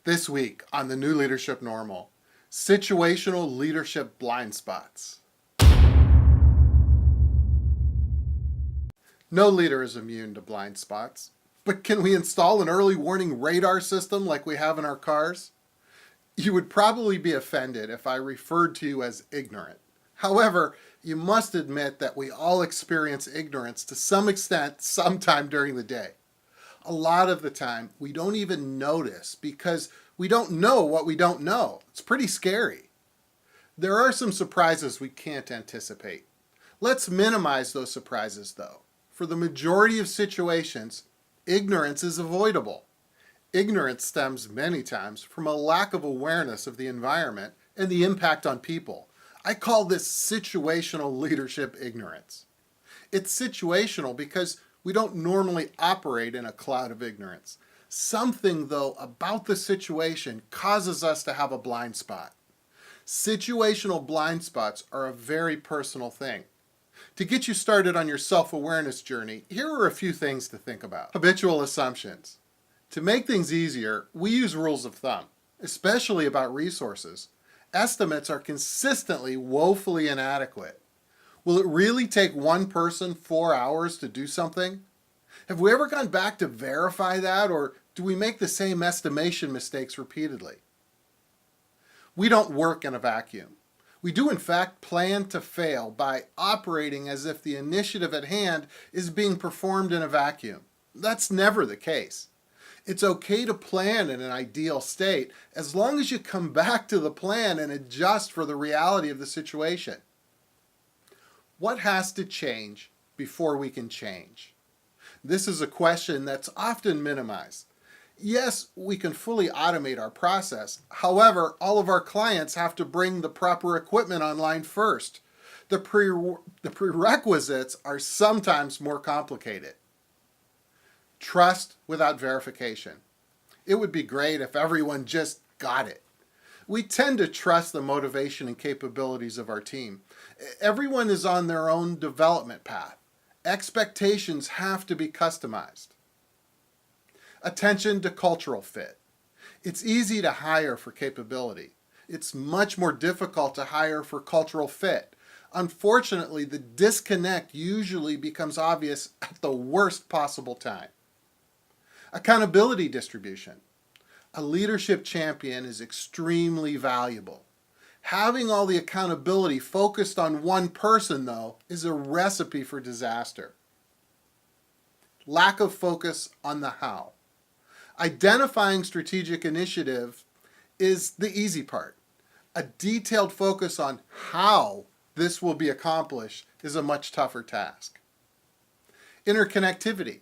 This week on the New Leadership Normal, situational leadership blind spots. No leader is immune to blind spots, but can we install an early warning radar system like we have in our cars? You would probably be offended if I referred to you as ignorant. However, you must admit that we all experience ignorance to some extent sometime during the day. A lot of the time, we don't even notice because we don't know what we don't know. It's pretty scary. There are some surprises we can't anticipate. Let's minimize those surprises, though. For the majority of situations, ignorance is avoidable. Ignorance stems many times from a lack of awareness of the environment and the impact on people. I call this situational leadership ignorance. It's situational because we don't normally operate in a cloud of ignorance. Something, though, about the situation causes us to have a blind spot. Situational blind spots are a very personal thing. To get you started on your self-awareness journey, here are a few things to think about. Habitual assumptions. To make things easier, we use rules of thumb, especially about resources. Estimates are consistently woefully inadequate. Will it really take one person 4 hours to do something? Have we ever gone back to verify that, or do we make the same estimation mistakes repeatedly? We don't work in a vacuum. We do in fact plan to fail by operating as if the initiative at hand is being performed in a vacuum. That's never the case. It's okay to plan in an ideal state as long as you come back to the plan and adjust for the reality of the situation. What has to change before we can change? This is a question that's often minimized. Yes, we can fully automate our process. However, all of our clients have to bring the proper equipment online first. The prerequisites are sometimes more complicated. Trust without verification. It would be great if everyone just got it. We tend to trust the motivation and capabilities of our team. Everyone is on their own development path. Expectations have to be customized. Attention to cultural fit. It's easy to hire for capability. It's much more difficult to hire for cultural fit. Unfortunately, the disconnect usually becomes obvious at the worst possible time. Accountability distribution. A leadership champion is extremely valuable. Having all the accountability focused on one person, though, is a recipe for disaster. Lack of focus on the how. Identifying strategic initiative is the easy part. A detailed focus on how this will be accomplished is a much tougher task. Interconnectivity.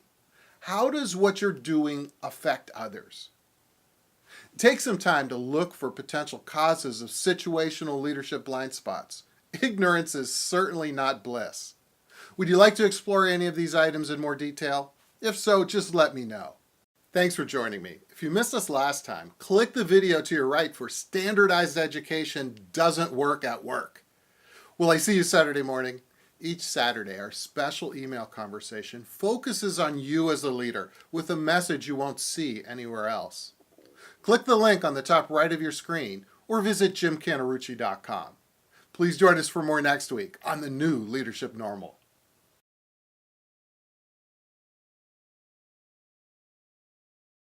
How does what you're doing affect others? Take some time to look for potential causes of situational leadership blind spots. Ignorance is certainly not bliss. Would you like to explore any of these items in more detail? If so, just let me know. Thanks for joining me. If you missed us last time, click the video to your right for Standardized Education Doesn't Work at Work. Will I see you Saturday morning? Each Saturday, our special email conversation focuses on you as a leader with a message you won't see anywhere else. Click the link on the top right of your screen or visit jimcanterucci.com. Please join us for more next week on the New Leadership Normal.